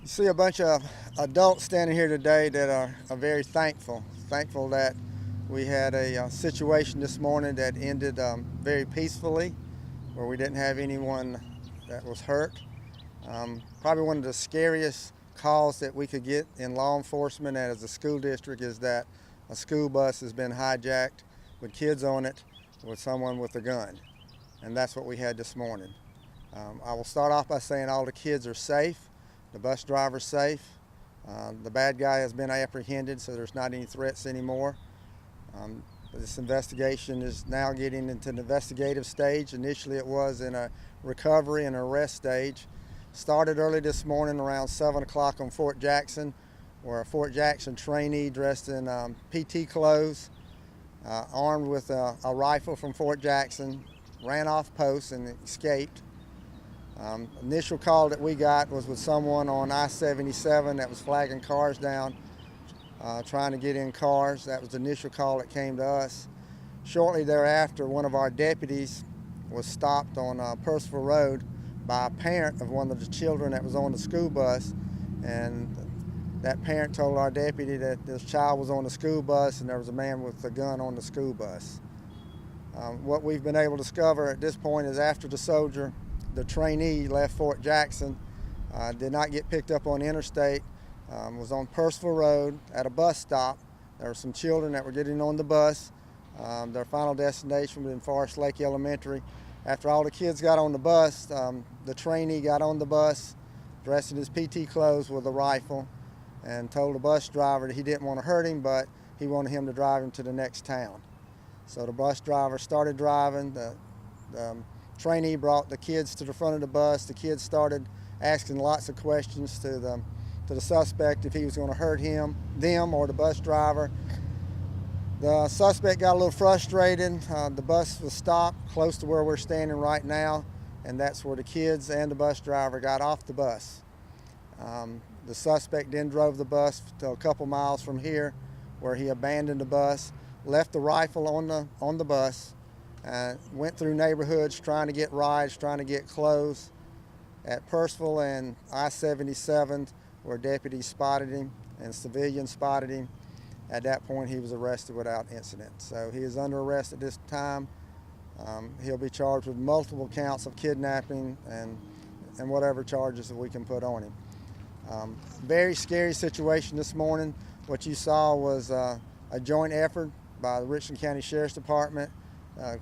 You see a bunch of adults standing here today that are very thankful that we had a situation this morning that ended very peacefully, where we didn't have anyone that was hurt. Probably one of the scariest calls that we could get in law enforcement and as a school district is that a school bus has been hijacked with kids on it with someone with a gun. And that's what we had this morning. I will start off by saying all the kids are safe. The bus driver's safe. The bad guy has been apprehended, so there's not any threats anymore. This investigation is now getting into the investigative stage. Initially it was in a recovery and arrest stage. Started early this morning around 7 o'clock on Fort Jackson, where a Fort Jackson trainee dressed in PT clothes, armed with a rifle from Fort Jackson, ran off post and escaped. Initial call that we got was with someone on I-77 that was flagging cars down, trying to get in cars. That was the initial call that came to us. Shortly thereafter, one of our deputies was stopped on Percival Road by a parent of one of the children that was on the school bus, and that parent told our deputy that this child was on the school bus and there was a man with a gun on the school bus. What we've been able to discover at this point is after the trainee left Fort Jackson, did not get picked up on the interstate, was on Percival Road at a bus stop. There were some children that were getting on the bus. Their final destination was in Forest Lake Elementary. After all the kids got on the bus, the trainee got on the bus, dressed in his PT clothes with a rifle, and told the bus driver that he didn't want to hurt him, but he wanted him to drive him to the next town. So the bus driver started driving. The trainee brought the kids to the front of the bus. The kids started asking lots of questions to the suspect if he was going to hurt them or the bus driver. The suspect got a little frustrated. The bus was stopped close to where we're standing right now, and that's where the kids and the bus driver got off the bus. The suspect then drove the bus to a couple miles from here, where he abandoned the bus, left the rifle on the bus, went through neighborhoods trying to get rides, trying to get clothes. At Percival and I-77, where deputies spotted him and civilians spotted him, at that point he was arrested without incident. So he is under arrest at this time. He'll be charged with multiple counts of kidnapping and whatever charges that we can put on him. Very scary situation this morning. What you saw was a joint effort by the Richland County Sheriff's Department,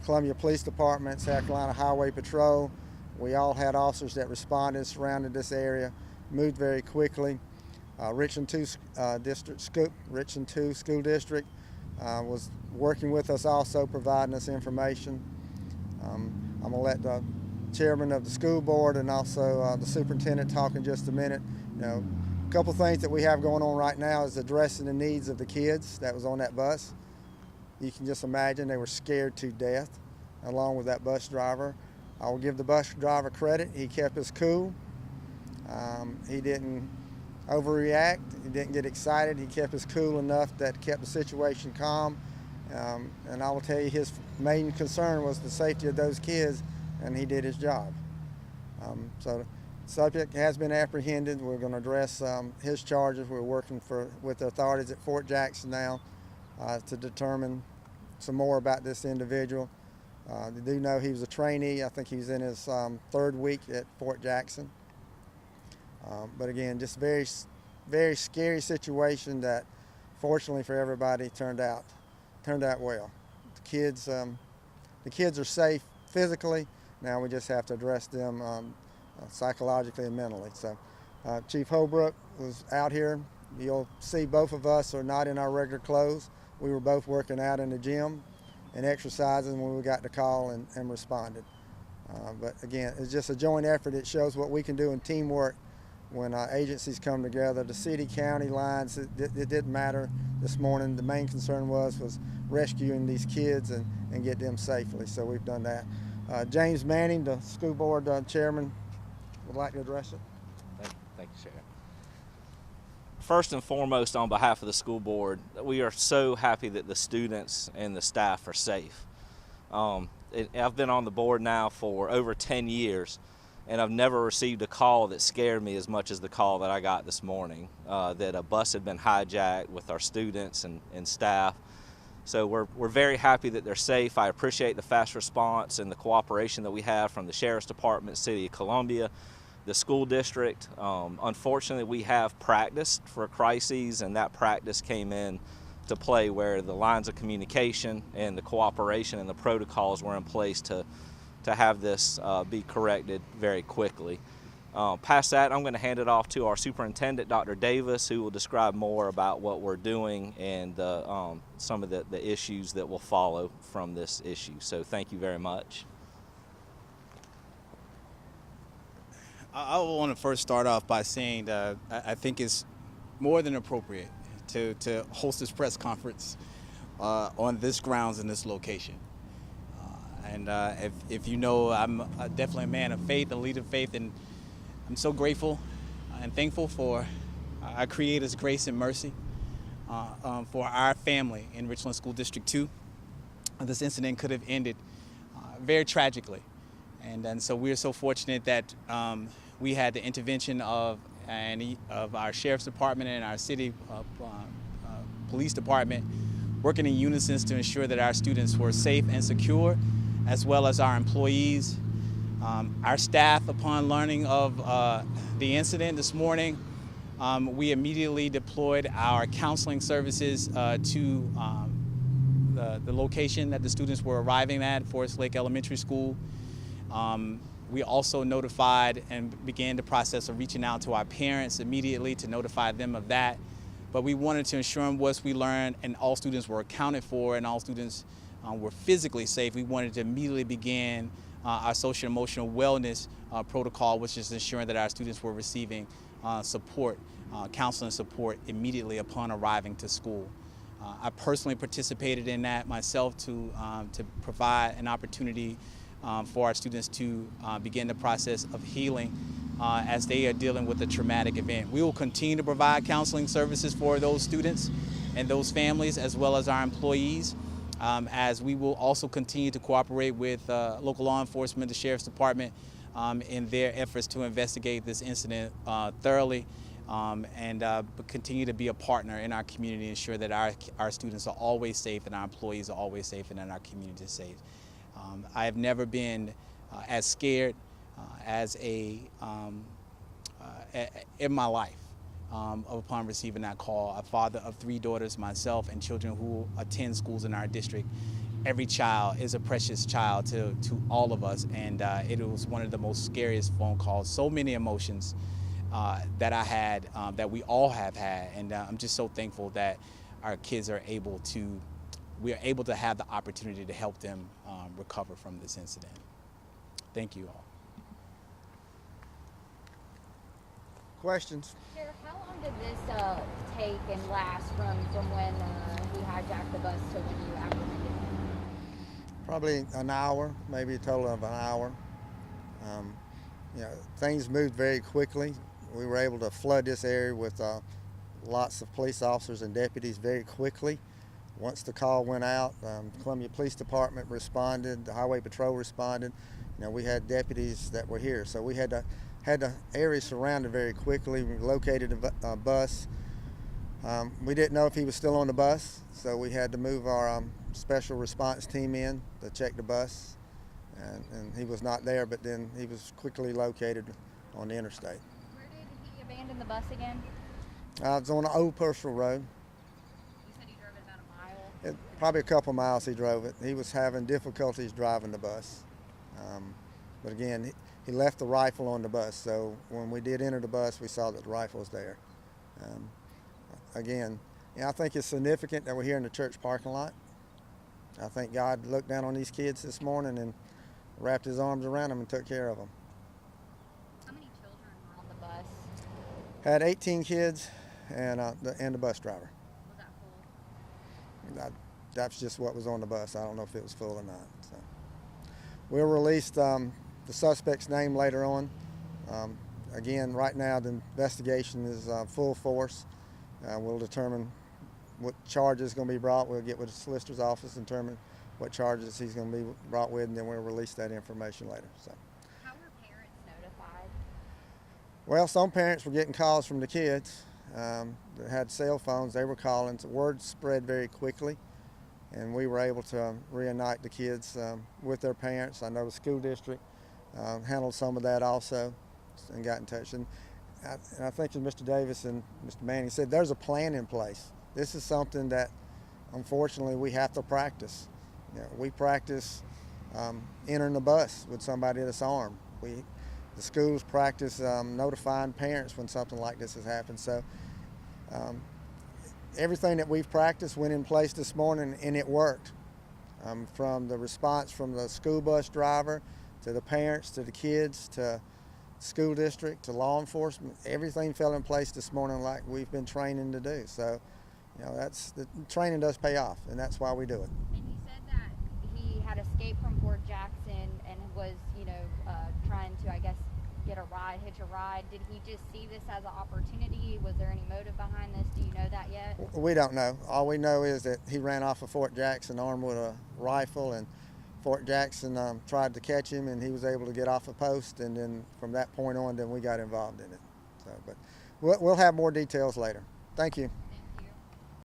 Columbia Police Department, South Carolina Highway Patrol. We all had officers that responded, surrounded this area, moved very quickly. Richland School District was working with us also, providing us information. I'm going to let the chairman of the school board and also the superintendent talk in just a minute. A couple things that we have going on right now is addressing the needs of the kids that was on that bus. You can just imagine they were scared to death, along with that bus driver. I will give the bus driver credit. He kept his cool. He didn't overreact. He didn't get excited. He kept his cool enough that kept the situation calm. And I will tell you, his main concern was the safety of those kids, and he did his job. So the subject has been apprehended. We're going to address his charges. We're working with the authorities at Fort Jackson now to determine some more about this individual. They do know he was a trainee. I think he's in his third week at Fort Jackson. But again, just very, very scary situation that, fortunately for everybody, turned out well. The kids are safe physically. Now we just have to address them psychologically and mentally. So, Chief Holbrook was out here. You'll see both of us are not in our regular clothes. We were both working out in the gym and exercising when we got the call and responded. But again, it's just a joint effort. It shows what we can do in teamwork when agencies come together. The city, county lines, it didn't matter this morning. The main concern was rescuing these kids and get them safely. So we've done that. James Manning, the school board chairman, would like to address it. Thank you, Sheriff. First and foremost, on behalf of the school board, we are so happy that the students and the staff are safe. I've been on the board now for over 10 years, And I've never received a call that scared me as much as the call that I got this morning, that a bus had been hijacked with our students and staff. So we're very happy that they're safe. I appreciate the fast response and the cooperation that we have from the Sheriff's Department, City of Columbia, the school district. Unfortunately, we have practiced for crises, and that practice came in to play where the lines of communication and the cooperation and the protocols were in place to have this be corrected very quickly. Past that, I'm going to hand it off to our superintendent, Dr. Davis, who will describe more about what we're doing and some of the issues that will follow from this issue. So thank you very much. I want to first start off by saying that I think it's more than appropriate to host this press conference on this grounds in this location. If you know, I'm definitely a man of faith, a leader of faith, and I'm so grateful and thankful for our Creator's grace and mercy for our family in Richland School District 2. This incident could have ended very tragically. And so we're so fortunate that we had the intervention of our Sheriff's Department and our City Police Department working in unison to ensure that our students were safe and secure, as well as our employees. Our staff, upon learning of the incident this morning, we immediately deployed our counseling services to the location that the students were arriving at, Forest Lake Elementary School. We also notified and began the process of reaching out to our parents immediately to notify them of that. But we wanted to ensure once we learned and all students were accounted for and all students were physically safe, we wanted to immediately begin our social emotional wellness protocol, which is ensuring that our students were receiving support, counseling support immediately upon arriving to school. I personally participated in that myself to provide an opportunity for our students to begin the process of healing as they are dealing with a traumatic event. We will continue to provide counseling services for those students and those families, as well as our employees, as we will also continue to cooperate with local law enforcement, the Sheriff's Department, in their efforts to investigate this incident thoroughly and continue to be a partner in our community, ensure that our students are always safe and our employees are always safe and that our community is safe. I have never been as scared as in my life upon receiving that call. A father of 3 daughters, myself, and children who attend schools in our district. Every child is a precious child to all of us, and it was one of the most scariest phone calls. So many emotions that I had, that we all have had, and I'm just so thankful that our kids are able to, we are able to have the opportunity to help them recover from this incident. Thank you all. Questions? Sheriff, how long did this take and last from when he hijacked the bus to when you apprehended him? Probably an hour, maybe a total of an hour. Things moved very quickly. We were able to flood this area with lots of police officers and deputies very quickly. Once the call went out, Columbia Police Department responded, the Highway Patrol responded. We had deputies that were here, so we had the area surrounded very quickly. We located a bus. We didn't know if he was still on the bus, so we had to move our special response team in to check the bus, and he was not there, but then he was quickly located on the interstate. Where did he abandon the bus again? It was on the old Percival Road. You said he drove it about a mile. Probably a couple miles he drove it. He was having difficulties driving the bus. But again, he left the rifle on the bus, so when we did enter the bus, we saw that the rifle was there. Again, I think it's significant that we're here in the church parking lot. I think God looked down on these kids this morning and wrapped his arms around them and took care of them. How many children were on the bus? Had 18 kids and the bus driver. Was that full? That's just what was on the bus. I don't know if it was full or not. So. We'll release the suspect's name later on. Again, right now the investigation is full force. We'll determine what charges going to be brought. We'll get with the solicitor's office and determine what charges he's going to be brought with, and then we'll release that information later. So. How were parents notified Well, some parents were getting calls from the kids that had cell phones. They were calling. So word spread very quickly, and we were able to reunite the kids with their parents. I know the school district handled some of that also and got in touch. And I think as Mr. Davis and Mr. Manning said, there's a plan in place. This is something that, unfortunately, we have to practice. You know, we practice entering the bus with somebody that's armed. The schools practice notifying parents when something like this has happened. So everything that we've practiced went in place this morning, and it worked. From the response from the school bus driver to the parents to the kids to school district to law enforcement, everything fell in place this morning like we've been training to do. So, you know, the training does pay off, and that's why we do it. And you said that he had escaped from Fort Jackson and was, trying to, I guess, hitch a ride. Did he just see this as an opportunity? Was there any motive behind this? Do you know that yet? We don't know. All we know is that he ran off of Fort Jackson armed with a rifle, and Fort Jackson tried to catch him, and he was able to get off a post, and then from that point on, then we got involved in it. So, but we'll have more details later. Thank you.